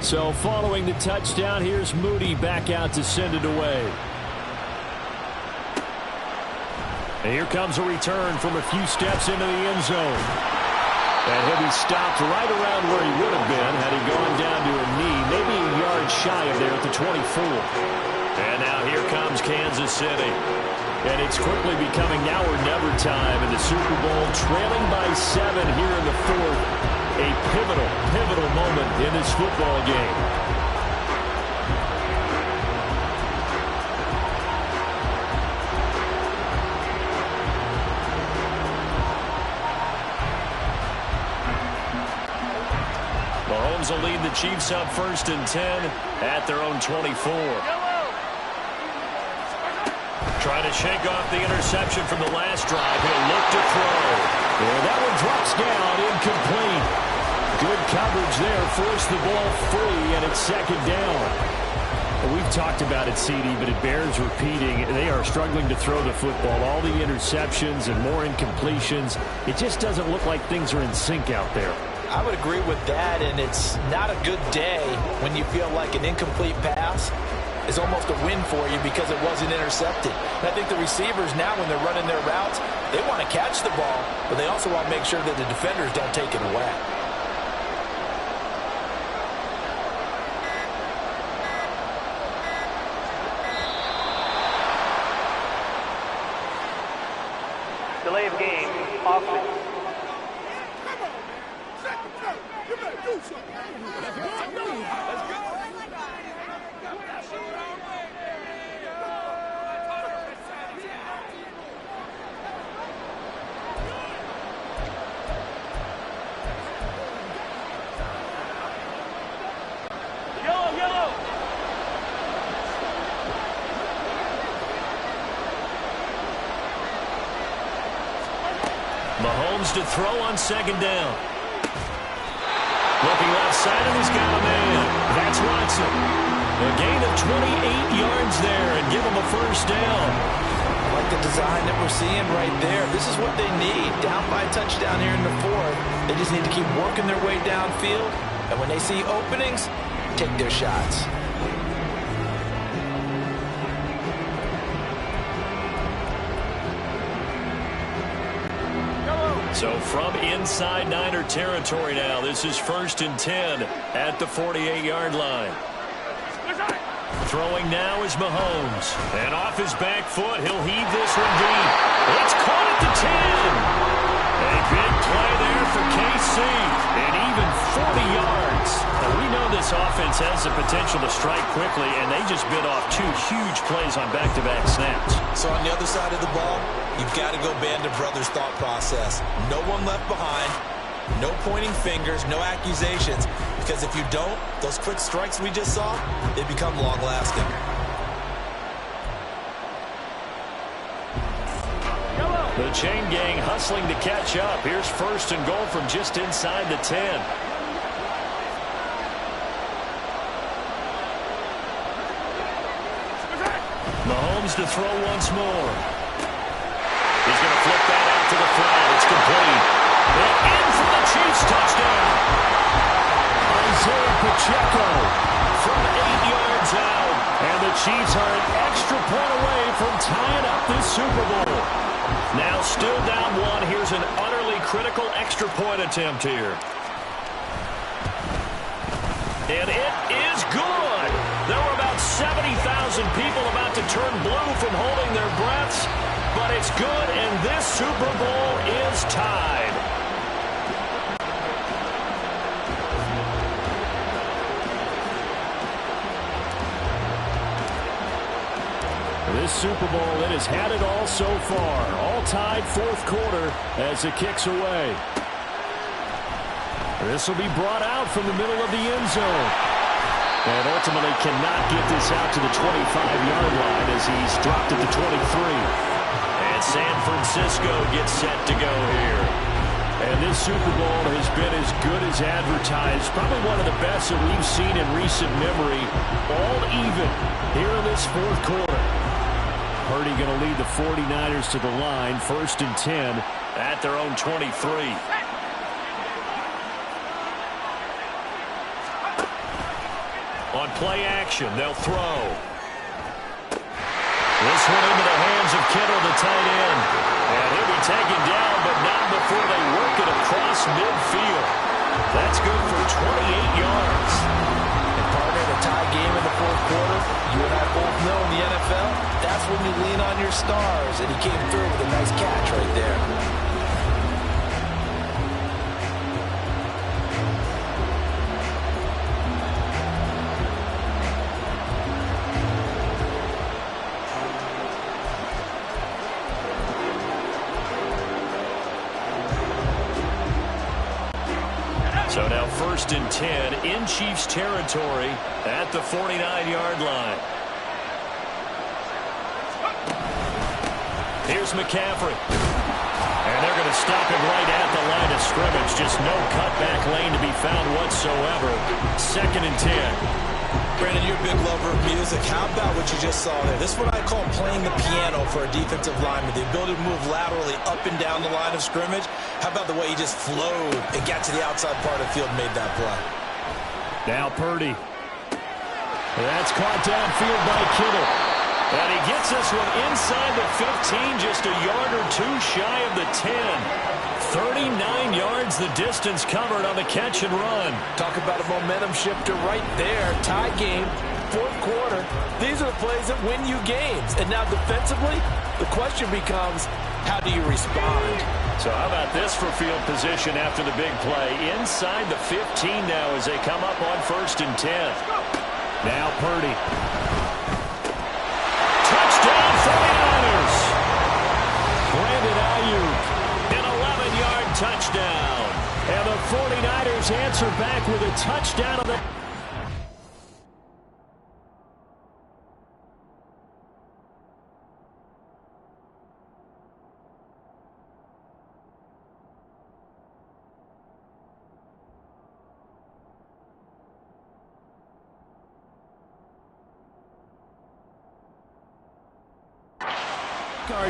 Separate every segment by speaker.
Speaker 1: So following the touchdown, here's Moody back out to send it away. And here comes a return from a few steps into the end zone. And he'll be stopped right around where he would have been had he gone down to a knee, maybe a yard shy of there at the 24. And now here comes Kansas City. And it's quickly becoming now or never time in the Super Bowl, trailing by 7 here in the fourth. A pivotal moment in this football game. Mahomes will lead the Chiefs up 1st and 10 at their own 24. Trying to shake off the interception from the last drive. He'll look to throw. And that one drops down, incomplete. Good coverage there, forced the ball free, and it's 2nd down. We've talked about it, CD, but it bears repeating. They are struggling to throw the football. All the interceptions and more incompletions. It just doesn't look like things are in sync out there.
Speaker 2: I would agree with that, and it's not a good day when you feel like an incomplete pass is almost a win for you because it wasn't intercepted. And I think the receivers now, when they're running their routes, they want to catch the ball, but they also want to make sure that the defenders don't take it away.
Speaker 3: Delay of game, offense.
Speaker 1: Mahomes to throw on 2nd down. Looking left side, and he's got a man. That's Watson. A gain of 28 yards there and give him a 1st down.
Speaker 2: I like the design that we're seeing right there. This is what they need. Down by a touchdown here in the 4th. They just need to keep working their way downfield. And when they see openings, take their shots.
Speaker 1: So from inside Niner territory now, this is 1st and 10 at the 48-yard line. Throwing now is Mahomes. And off his back foot, he'll heave this one deep. It's caught at the 10. A big play there for KC. And even 40 yards. Now, we know this offense has the potential to strike quickly, and they just bit off 2 huge plays on back-to-back snaps.
Speaker 4: So on the other side of the ball, you've got to go Band of Brothers thought process. No one left behind. No pointing fingers, no accusations. Because if you don't, those quick strikes we just saw, they become long-lasting.
Speaker 1: The chain gang hustling to catch up. Here's 1st and goal from just inside the 10. Mahomes to throw once more. He's going to flip that out to the flat. It's complete. And in for the Chiefs touchdown. Isaiah Pacheco from 8 yards out. And the Chiefs are an extra point away from tying up this Super Bowl. Now still down 1. Here's an utterly critical extra point attempt here. And it is good. There were about 70,000 people about to turn blue from holding their breaths. But it's good, and this Super Bowl is tied. This Super Bowl, it has had it all so far. All tied 4th quarter as it kicks away. This will be brought out from the middle of the end zone. And ultimately cannot get this out to the 25-yard line as he's dropped at the 23. And San Francisco gets set to go here. And this Super Bowl has been as good as advertised. Probably one of the best that we've seen in recent memory. All even here in this 4th quarter. Purdy going to lead the 49ers to the line. 1st and 10 at their own 23. On play action, they'll throw. This one into the hands of Kittle, the tight end. And he'll be taken down, but not before they work it across midfield. That's good for 28 yards.
Speaker 2: And partner, in a tie game in the fourth quarter, you and I both know in the NFL, that's when you lean on your stars. And he came through with a nice catch right there.
Speaker 1: So now 1st and 10 in Chiefs territory at the 49-yard line. Here's McCaffrey. And they're going to stop him right at the line of scrimmage. Just no cutback lane to be found whatsoever. 2nd and 10.
Speaker 4: Brandon, you're a big lover of music. How about what you just saw there? This is what I call playing the piano for a defensive lineman. The ability to move laterally up and down the line of scrimmage. How about the way he just flowed and got to the outside part of the field and made that play?
Speaker 1: Now Purdy. That's caught downfield by Kittle. And he gets this one inside the 15, just a yard or two shy of the 10. 39 yards the distance covered on the catch and run.
Speaker 2: Talk about a momentum shifter right there. Tie game, fourth quarter. These are the plays that win you games. And now defensively, the question becomes, how do you respond?
Speaker 1: So how about this for field position after the big play? Inside the 15 now as they come up on 1st and 10. Now Purdy. Touchdown 49ers. Brandon Ayuk. An 11-yard touchdown. And the 49ers answer back with a touchdown on the...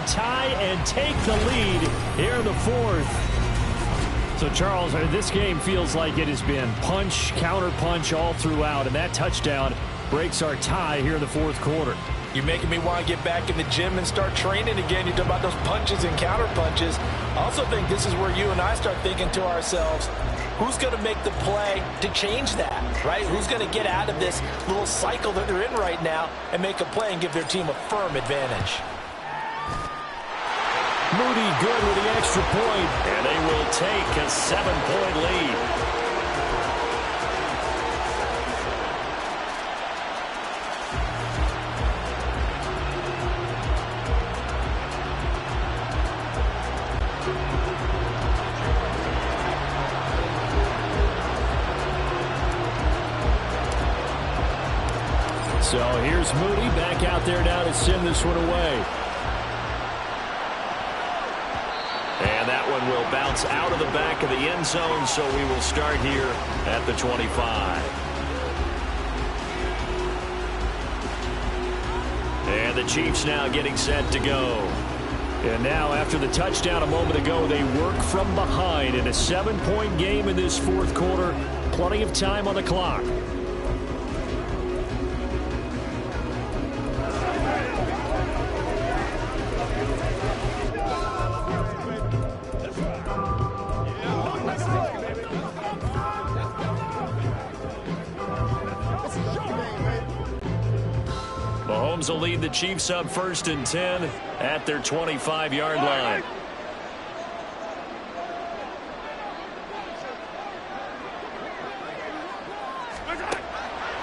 Speaker 1: tie and take the lead here in the 4th. So, Charles, this game feels like it has been punch, counter-punch all throughout, and that touchdown breaks our tie here in the 4th quarter.
Speaker 2: You're making me want to get back in the gym and start training again. You talk about those punches and counter-punches. I also think this is where you and I start thinking to ourselves, who's going to make the play to change that, right? Who's going to get out of this little cycle that they're in right now and make a play and give their team a firm advantage?
Speaker 1: Moody good with the extra point, and they will take a 7-point lead. So here's Moody back out there now to send this one away. And that one will bounce out of the back of the end zone, so we will start here at the 25. And the Chiefs now getting set to go. And now, after the touchdown a moment ago, they work from behind in a 7-point game in this 4th quarter. Plenty of time on the clock. Mahomes will lead the Chiefs up 1st and 10 at their 25-yard line.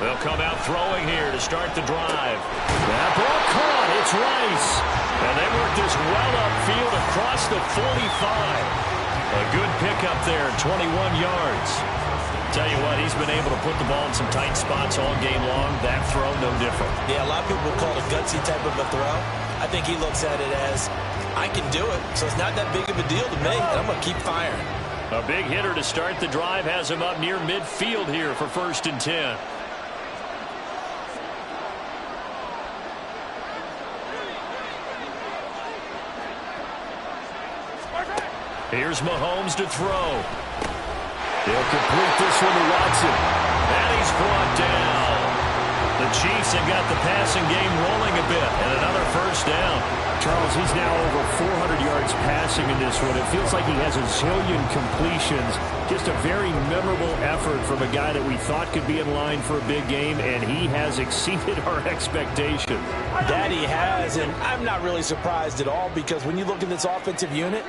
Speaker 1: They'll come out throwing here to start the drive. That ball caught. It's Rice. And they work this well upfield across the 45. A good pickup there, 21 yards. Tell you what, he's been able to put the ball in some tight spots all game long. That throw, no different.
Speaker 4: Yeah, a lot of people will call it a gutsy type of a throw. I think he looks at it as, I can do it, so it's not that big of a deal to me, and I'm going to keep firing.
Speaker 1: A big hitter to start the drive has him up near midfield here for 1st and 10. Here's Mahomes to throw. He'll complete this one to Watson. And he's brought down. The Chiefs have got the passing game rolling a bit, and another first down.
Speaker 5: Charles, he's now over 400 yards passing in this one. It feels like he has a zillion completions. Just a very memorable effort from a guy that we thought could be in line for a big game, and he has exceeded our expectation.
Speaker 2: That he has, and I'm not really surprised at all, because when you look at this offensive unit,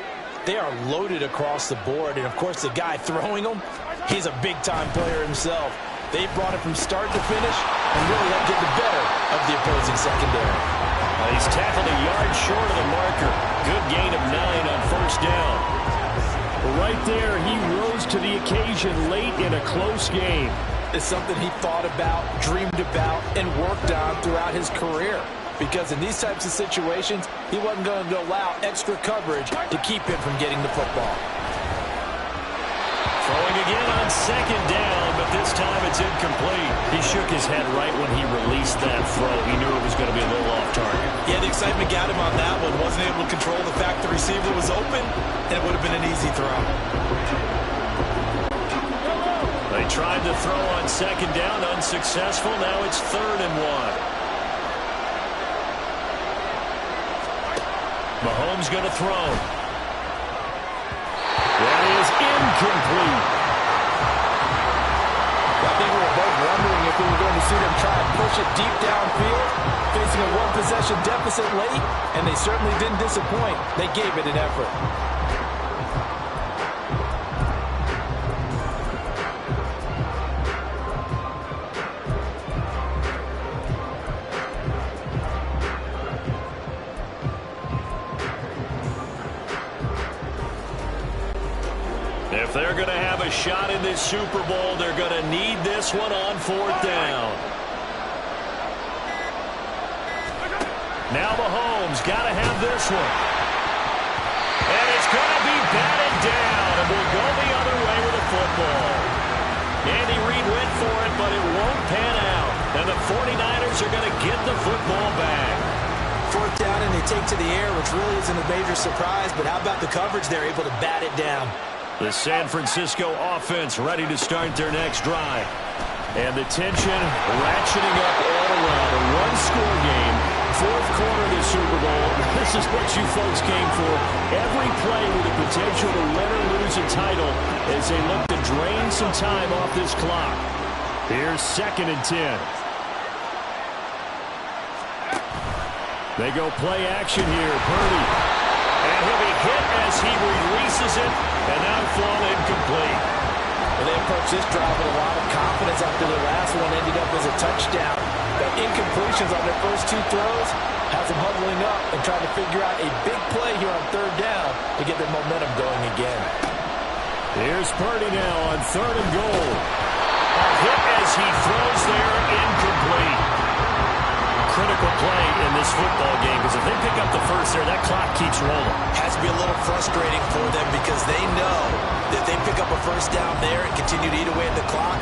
Speaker 2: they are loaded across the board. And, of course, the guy throwing them, he's a big-time player himself. They brought it from start to finish and really helped get the better of the opposing secondary.
Speaker 1: He's tackled a yard short of the marker. Good gain of 9 on first down.
Speaker 5: Right there, he rose to the occasion late in a close game.
Speaker 2: It's something he thought about, dreamed about, and worked on throughout his career. Because in these types of situations, he wasn't going to allow extra coverage to keep him from getting the football.
Speaker 1: Throwing again on second down, but this time it's incomplete.
Speaker 5: He shook his head right when he released that throw. He knew it was going to be a little off target.
Speaker 4: Yeah, the excitement got him on that one. Wasn't able to control the fact the receiver was open, and it would have been an easy throw.
Speaker 1: They tried to throw on second down, unsuccessful. Now it's 3rd and 1. Mahomes going to throw. That is incomplete.
Speaker 2: I think we were both wondering if we were going to see them try and push it deep downfield, facing a one-possession deficit late, and they certainly didn't disappoint. They gave it an effort.
Speaker 1: If they're going to have a shot in this Super Bowl, they're going to need this one on 4th down. Now Mahomes got to have this one. And it's going to be batted down, and we'll go the other way with the football. Andy Reid went for it, but it won't pan out. And the 49ers are going to get the football back.
Speaker 2: 4th down, and they take to the air, which really isn't a major surprise, but how about the coverage? They're able to bat it down.
Speaker 1: The San Francisco offense ready to start their next drive. And the tension ratcheting up all around. A one-score game, 4th quarter of the Super Bowl. This is what you folks came for. Every play with the potential to win or lose a title as they look to drain some time off this clock. Here's 2nd and 10. They go play action here. Purdy. And he'll be hit as he releases it, and now fall incomplete.
Speaker 2: Well, they approached this drive with a lot of confidence after the last one ended up as a touchdown. The incompletions on their first 2 throws has them huddling up and trying to figure out a big play here on 3rd down to get their momentum going again.
Speaker 1: Here's Purdy now on 3rd and goal. A hit as he throws there, incomplete. Critical play in this football game, because if they pick up the first there, that clock keeps rolling.
Speaker 4: Has to be a little frustrating for them because they know that if they pick up a first down there and continue to eat away at the clock,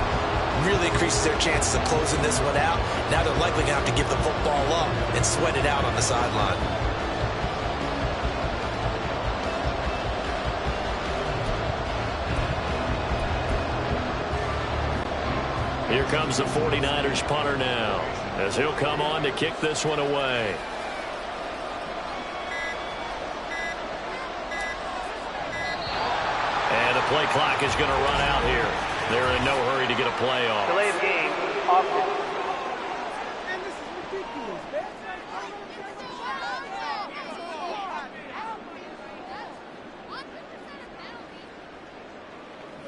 Speaker 4: really increases their chances of closing this one out. Now they're likely going to have to give the football up and sweat it out on the sideline.
Speaker 1: Here comes the 49ers punter now, as he'll come on to kick this one away. And the play clock is going to run out here. They're in no hurry to get a play off.
Speaker 3: Delay of game, offense.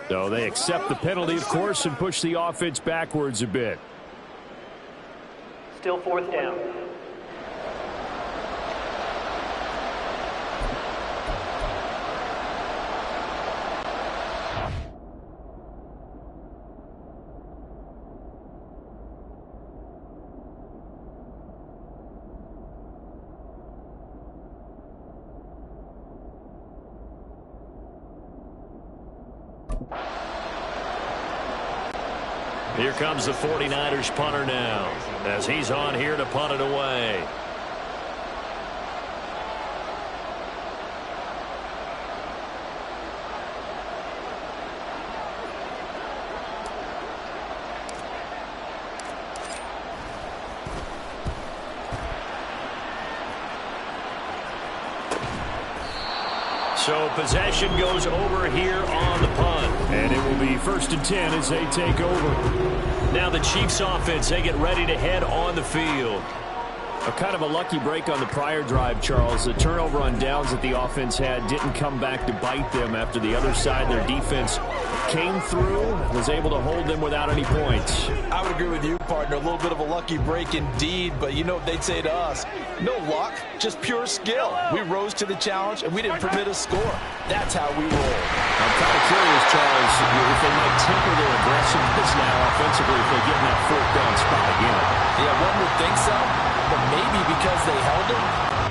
Speaker 5: So they accept the penalty, of course, and push the offense backwards a bit.
Speaker 3: Still 4th down.
Speaker 1: Here comes the 49ers punter now, as he's on here to punt it away. So possession goes over here on the punt.
Speaker 5: And it will be 1st and 10 as they take over.
Speaker 1: Now the Chiefs offense, they get ready to head on the field.
Speaker 5: A kind of a lucky break on the prior drive, Charles. The turnover on downs that the offense had didn't come back to bite them after the other side. Their defense came through, was able to hold them without any points.
Speaker 2: I would agree with you, partner. A little bit of a lucky break indeed, but you know what they'd say to us? No luck, just pure skill. We rose to the challenge, and we didn't permit a score. That's how we roll.
Speaker 5: I'm kind of curious, Charles, if they might temper their aggressiveness now offensively if they get in that 4th down spot again.
Speaker 2: Yeah, one would think so, but maybe because they held it.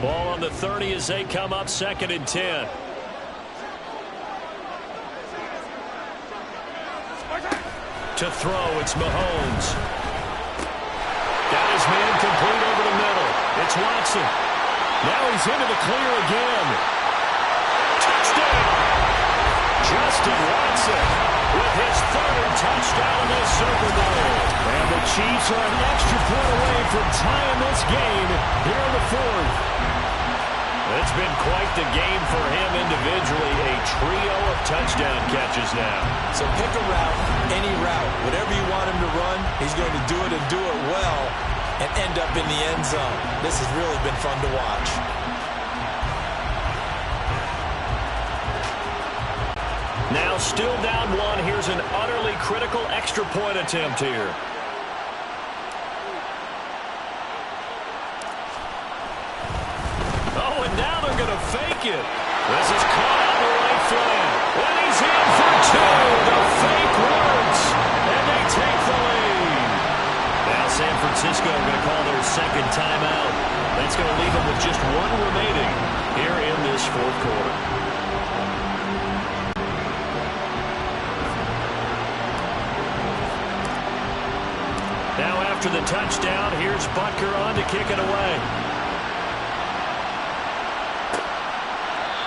Speaker 1: Ball on the 30 as they come up 2nd and 10. To throw, it's Mahomes. Got his man complete over the middle. It's Watson. Now he's into the clear again. Touchdown! Justin Watson with his 3rd touchdown in this Super Bowl. And the Chiefs are an extra point away from tying this game here in the 4th. It's been quite the game for him individually. A trio of touchdown catches now.
Speaker 4: So pick a route, any route. Whatever you want him to run, he's going to do it and do it well and end up in the end zone. This has really been fun to watch.
Speaker 1: Now still down 1. Here's an utterly critical extra point attempt here. Oh, and now they're going to fake it. This is caught on the right flank. And he's in for 2. The fake works. And they take the lead. Now San Francisco are going to call their 2nd timeout. That's going to leave them with just 1 remaining here in this 4th quarter. Now after the touchdown, here's Butker on to kick it away.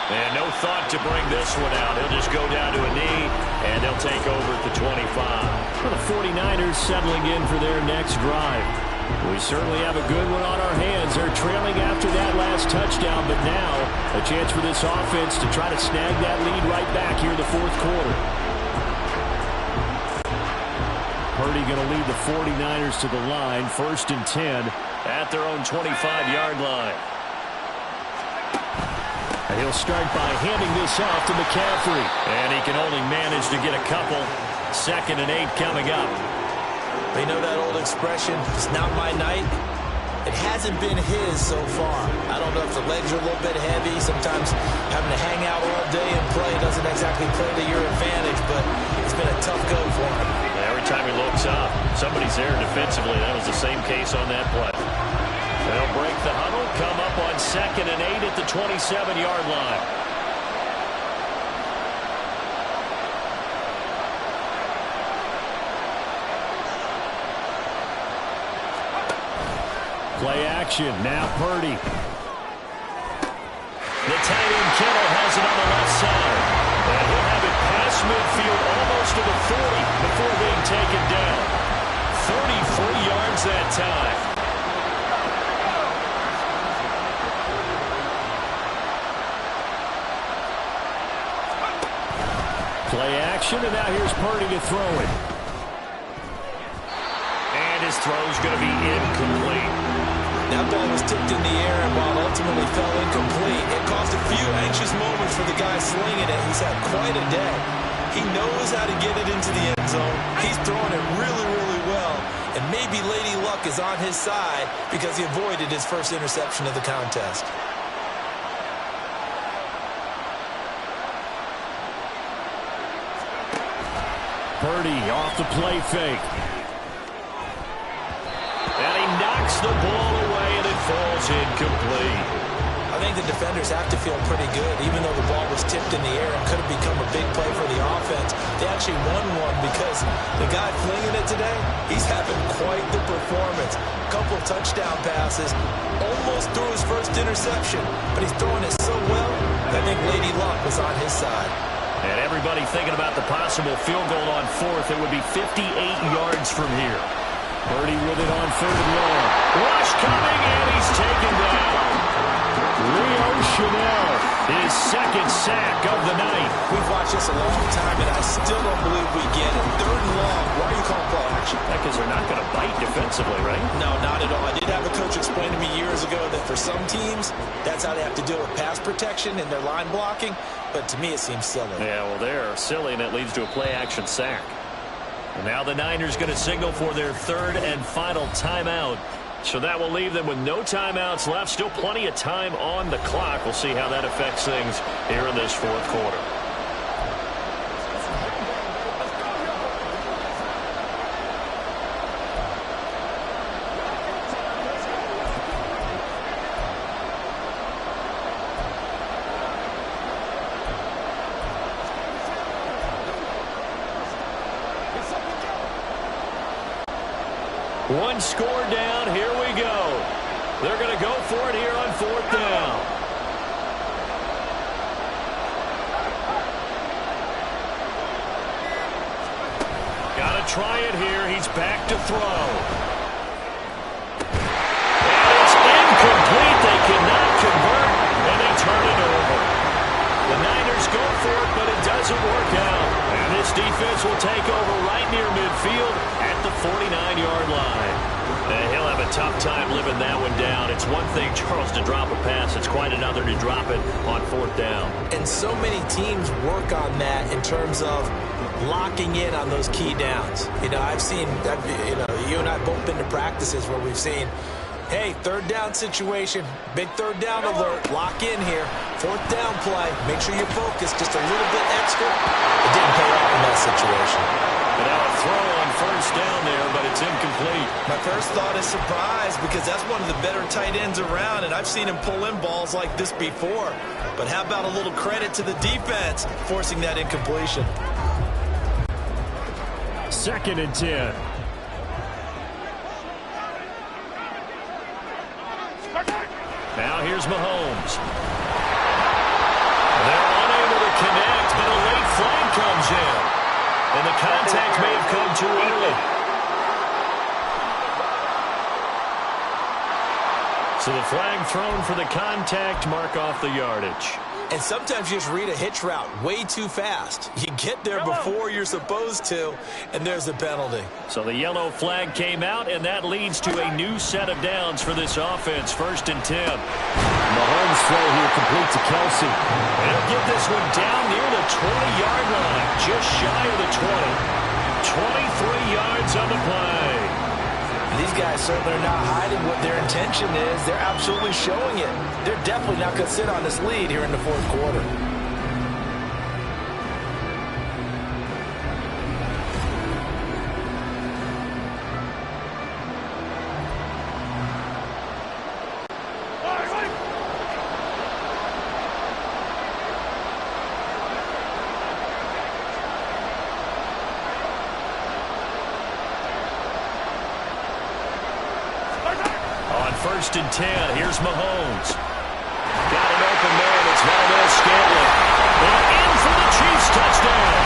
Speaker 1: And no thought to bring this one out. He'll just go down to a knee, and they'll take over at the 25.
Speaker 5: For the 49ers settling in for their next drive. We certainly have a good one on our hands. They're trailing after that last touchdown, but now a chance for this offense to try to snag that lead right back here in the 4th quarter. Purdy going to lead the 49ers to the line. 1st and 10
Speaker 1: at their own 25-yard line.
Speaker 5: And he'll start by handing this off to McCaffrey.
Speaker 1: And he can only manage to get a couple. 2nd and 8 coming up.
Speaker 4: They know that old expression, it's not my night. It hasn't been his so far. I don't know if the legs are a little bit heavy. Sometimes having to hang out all day and play doesn't exactly play to your advantage, but it's been a tough go for him.
Speaker 1: Every time he looks up, somebody's there defensively. That was the same case on that play. They'll break the huddle, come up on 2nd and 8 at the 27-yard line.
Speaker 5: Play action. Now Purdy.
Speaker 1: The tight end Kittle has it on the left side. And he'll have it past midfield almost to the 40 before being taken down. 33 yards that time.
Speaker 5: Play action, and now here's Purdy to throw it.
Speaker 1: his throw's going to be incomplete.
Speaker 4: That ball was tipped in the air, and while it ultimately fell incomplete, it caused a few anxious moments for the guy slinging it. He's had quite a day. He knows how to get it into the end zone. He's throwing it really, really well. And maybe Lady Luck is on his side because he avoided his first interception of the contest.
Speaker 5: Purdy off the play fake.
Speaker 1: And he knocks the ball away, and it falls incomplete.
Speaker 4: I think the defenders have to feel pretty good, even though the ball was tipped in the air and could have become a big play for the offense. They actually won one because the guy flinging it today, he's having quite the performance. A couple touchdown passes, almost threw his first interception, but he's throwing it so well that I think Lady Luck was on his side.
Speaker 1: And everybody thinking about the possible field goal on fourth. It would be 58 yards from here.
Speaker 5: Purdy with it on third and long.
Speaker 1: Rush coming, and he's taken down.
Speaker 5: Rio Chanel, his second sack of the night.
Speaker 4: We've watched this a long time, and I still don't believe we get it. Third and long. Why are you calling play action?
Speaker 1: Because they're not going to bite defensively, right?
Speaker 4: No, not at all. I did have a coach explain to me years ago that for some teams, that's how they have to deal with pass protection and their line blocking. But to me, it seems silly.
Speaker 1: Yeah, well, they're silly, and it leads to a play-action sack. And now the Niners going to signal for their third and final timeout. So that will leave them with no timeouts left. Still plenty of time on the clock. We'll see how that affects things here in this fourth quarter. One score down. Here we go. They're going to go for it here on fourth down. Got to try it here. He's back to throw. And it's incomplete. They cannot convert, and they turn it over. The Niners go for it, but it doesn't work out. And this defense will take over right near midfield at the 49-yard line. And he'll have a tough time living that one down. It's one thing, Charles, to drop a pass. It's quite another to drop it on fourth down.
Speaker 4: And so many teams work on that in terms of locking in on those key downs. You know, I've seen, you and I both been to practices where we've seen, hey, third down situation, big third down alert, lock in here, fourth down play, make sure you focus just a little bit extra. It didn't pay off in that situation.
Speaker 1: And now a throw on first down there, but it's incomplete.
Speaker 4: My first thought is surprise because that's one of the better tight ends around, and I've seen him pull in balls like this before. But how about a little credit to the defense forcing that incompletion?
Speaker 5: 2nd and 10.
Speaker 1: Now here's Mahomes. They're unable to connect, but a late flag comes in. And the contact may have come too early. So the flag thrown for the contact, mark off the yardage.
Speaker 4: And sometimes you just read a hitch route way too fast. You get there before you're supposed to, and there's a penalty.
Speaker 1: So the yellow flag came out, and that leads to a new set of downs for this offense. 1st and 10.
Speaker 5: Mahomes throw here complete to Kelsey.
Speaker 1: They'll get this one down near the 20-yard line, just shy of the 20. 23 yards on the play.
Speaker 4: These guys certainly are not hiding what their intention is. They're absolutely showing it. They're definitely not going to sit on this lead here in the fourth quarter.
Speaker 1: On 1st and 10, here's Mahomes. Got an open man. It's Valdez-Scantling. And in for the Chiefs touchdown.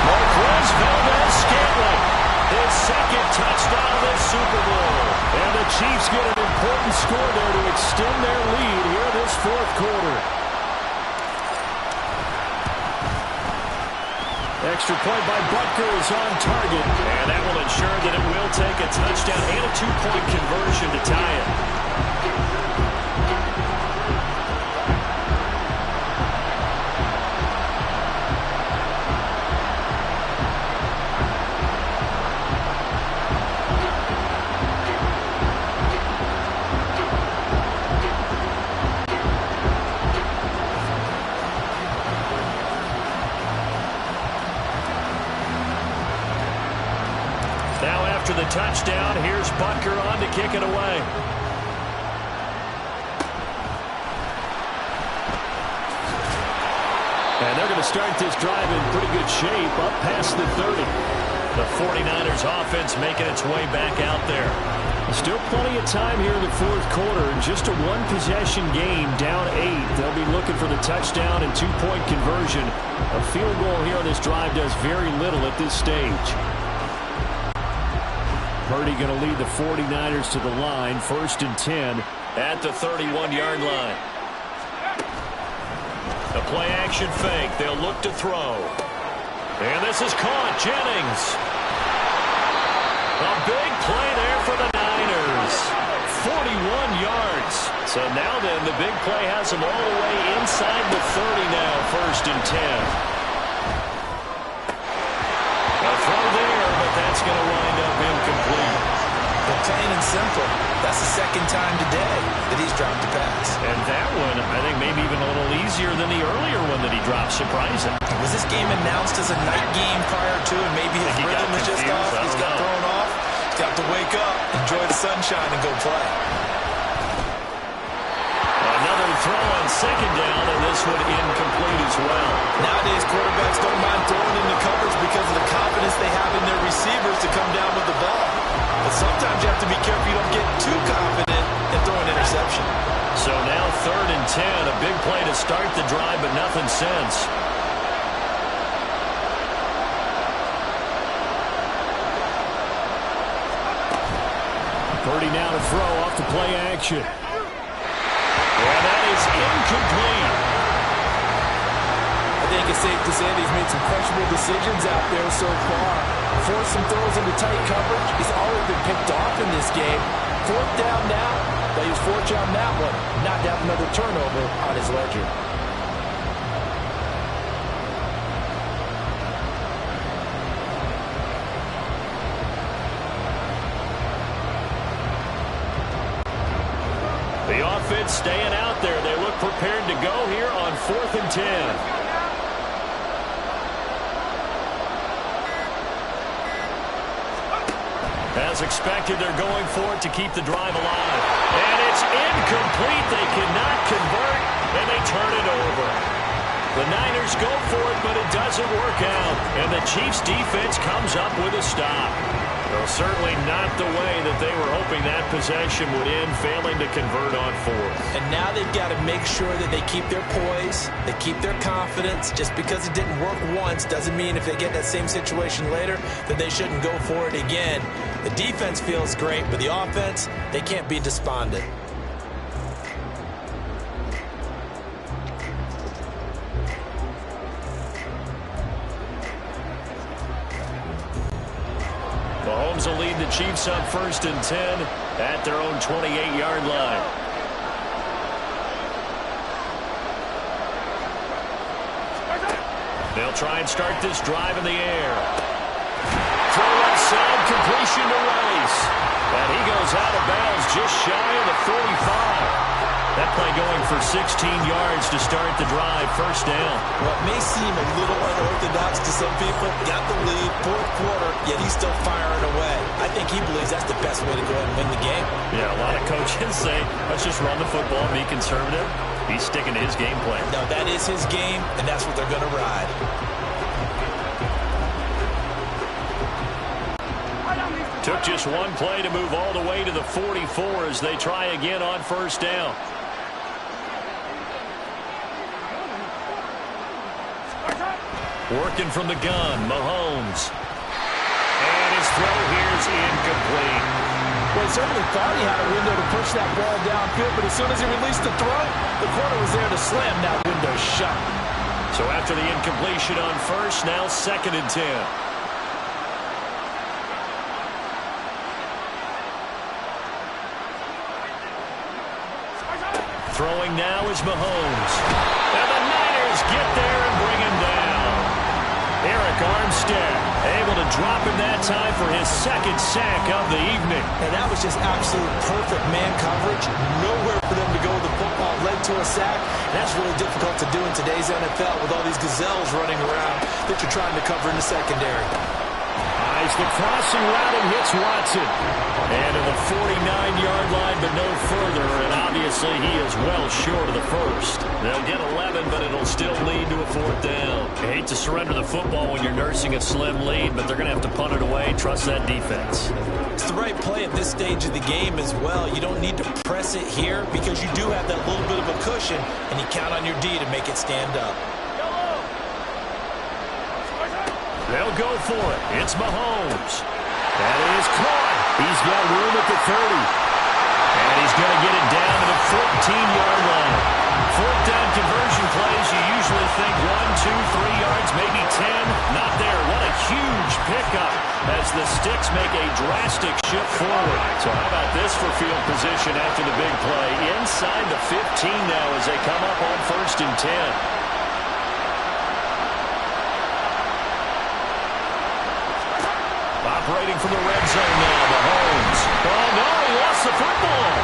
Speaker 1: Marquez Valdez-Scantling. His second touchdown of this Super Bowl.
Speaker 5: And the Chiefs get an important score there to extend their lead here this fourth quarter. Extra point by Butker is on target.
Speaker 1: And that will ensure that it will take a touchdown and a two-point conversion to tie it. After the touchdown, here's Butker on to kick it away.
Speaker 5: And they're going to start this drive in pretty good shape, up past the 30.
Speaker 1: The 49ers offense making its way back out there.
Speaker 5: Still plenty of time here in the fourth quarter. Just a one-possession game, down 8. They'll be looking for the touchdown and two-point conversion. A field goal here on this drive does very little at this stage. Purdy going to lead the 49ers to the line, 1st and 10.
Speaker 1: At the 31-yard line. The play-action fake. They'll look to throw. And this is caught. Jennings. A big play there for the Niners. 41 yards. So now then, the big play has them all the way inside the 30 now, 1st and 10. A throw there, but that's going to wind up incomplete.
Speaker 2: But plain and simple, that's the second time today that he's dropped a pass.
Speaker 1: And that one, I think, maybe even a little easier than the earlier one that he dropped, surprising.
Speaker 2: Was this game announced as a night game prior to, and maybe his rhythm is just off? He's got thrown off. He's got to wake up, enjoy the sunshine, and go play.
Speaker 1: Another throw on second down, and this one incomplete as well.
Speaker 2: Nowadays, quarterbacks don't mind throwing into coverage because of the confidence they have in their receivers to come down with the ball. But sometimes you have to be careful you don't get too confident and throw an interception.
Speaker 1: So now 3rd and 10, a big play to start the drive, but nothing since.
Speaker 5: Purdy now to throw off the play action.
Speaker 1: And that is incomplete.
Speaker 2: I think it's safe to say that he's made some questionable decisions out there so far. Forced some throws into tight coverage. He's already been picked off in this game. 4th down now. They use fortune on that one. Not to have another turnover on his ledger.
Speaker 1: The offense staying out there. They look prepared to go here on 4th and 10. As expected, they're going for it to keep the drive alive. And it's incomplete. They cannot convert, and they turn it over. The Niners go for it, but it doesn't work out. And the Chiefs' defense comes up with a stop. Well, certainly not the way that they were hoping that possession would end, failing to convert on 4th.
Speaker 2: And now they've got to make sure that they keep their poise, they keep their confidence. Just because it didn't work once doesn't mean if they get that same situation later that they shouldn't go for it again. The defense feels great, but the offense, they can't be despondent.
Speaker 1: Mahomes will lead the Chiefs up 1st and 10 at their own 28-yard line. They'll try and start this drive in the air. Throw left side, completion to Rice. And he goes out of bounds just shy of the 45. That play going for 16 yards to start the drive, 1st down.
Speaker 2: What may seem a little unorthodox to some people, got the lead, 4th quarter, yet he's still firing away. I think he believes that's the best way to go ahead and win the game.
Speaker 1: Yeah, a lot of coaches say, let's just run the football, be conservative. He's sticking to his game plan.
Speaker 2: No, that is his game, and that's what they're going to ride.
Speaker 1: Took just one play to move all the way to the 44 as they try again on 1st down. Working from the gun, Mahomes. And his throw here is incomplete.
Speaker 2: Well, he certainly thought he had a window to push that ball downfield, but as soon as he released the throw, the corner was there to slam that window shut.
Speaker 1: So after the incompletion on first, now 2nd and 10. Throwing now is Mahomes. And the Niners get there and bring him down. Eric Armstead able to drop him that time for his 2nd sack of the evening.
Speaker 2: And that was just absolute perfect man coverage. Nowhere for them to go with the football. Led to a sack. And that's really difficult to do in today's NFL with all these gazelles running around that you're trying to cover in the secondary.
Speaker 1: Eyes the crossing route and hits Watson. And to the 49-yard line, but no further. And obviously he is well short of the first. They'll get 11, but it'll still lead to a 4th down. You hate to surrender the football when you're nursing a slim lead, but they're going to have to punt it away. Trust that defense.
Speaker 4: It's the right play at this stage of the game as well. You don't need to press it here because you do have that little bit of a cushion, and you count on your D to make it stand up.
Speaker 1: They'll go for it. It's Mahomes. That is caught. He's got room at the 30. And he's going to get it down to the 14-yard line. 4th down conversion plays, you usually think 1, 2, 3 yards, maybe 10. Not there. What a huge pickup as the Sticks make a drastic shift forward. So how about this for field position after the big play? Inside the 15 now as they come up on 1st and 10. Operating from the red zone now, Mahomes. Oh, no, he lost the football.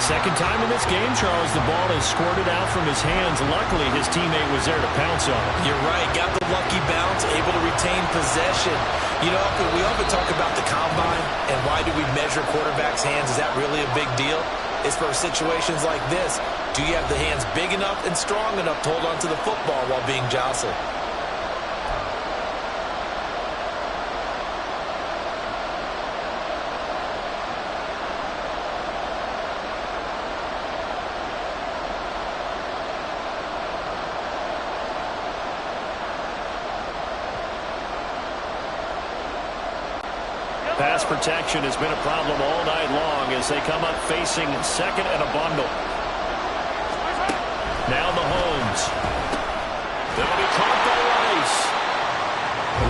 Speaker 1: 2nd time in this game, Charles, the ball is squirted out from his hands. Luckily, his teammate was there to pounce on it.
Speaker 4: You're right. Got the lucky bounce, able to retain possession. You know, we often talk about the combine and why do we measure quarterbacks' hands? Is that really a big deal? It's for situations like this. Do you have the hands big enough and strong enough to hold on to the football while being jostled?
Speaker 1: Pass protection has been a problem all night long as they come up facing 2nd and a bundle. Now Mahomes. They'll be caught by Rice.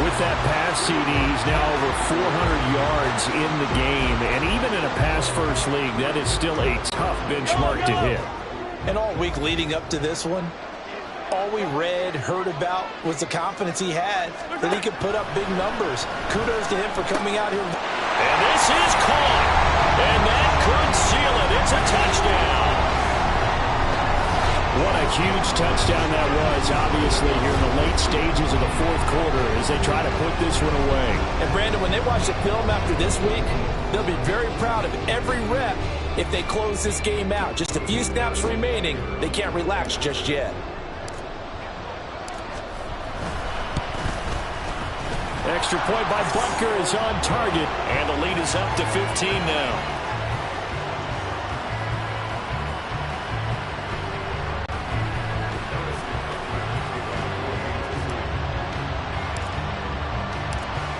Speaker 1: With that pass CD, he's now over 400 yards in the game. And even in a pass-first league, that is still a tough benchmark to hit.
Speaker 2: And all week leading up to this one, all we read, heard about was the confidence he had that he could put up big numbers. Kudos to him for coming out here.
Speaker 1: And this is caught. And that could seal it. It's a touchdown. What a huge touchdown that was, obviously, here in the late stages of the 4th quarter as they try to put this one away.
Speaker 2: And, Brandon, when they watch the film after this week, they'll be very proud of every rep if they close this game out. Just a few snaps remaining. They can't relax just yet.
Speaker 1: Extra point by Butker is on target, and the lead is up to 15 now.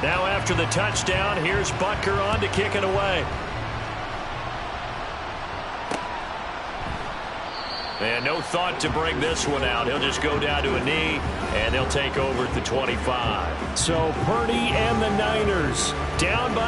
Speaker 1: Now after the touchdown, here's Butker on to kick it away. And no thought to bring this one out. He'll just go down to a knee, and they'll take over at the 25. So Purdy and the Niners down by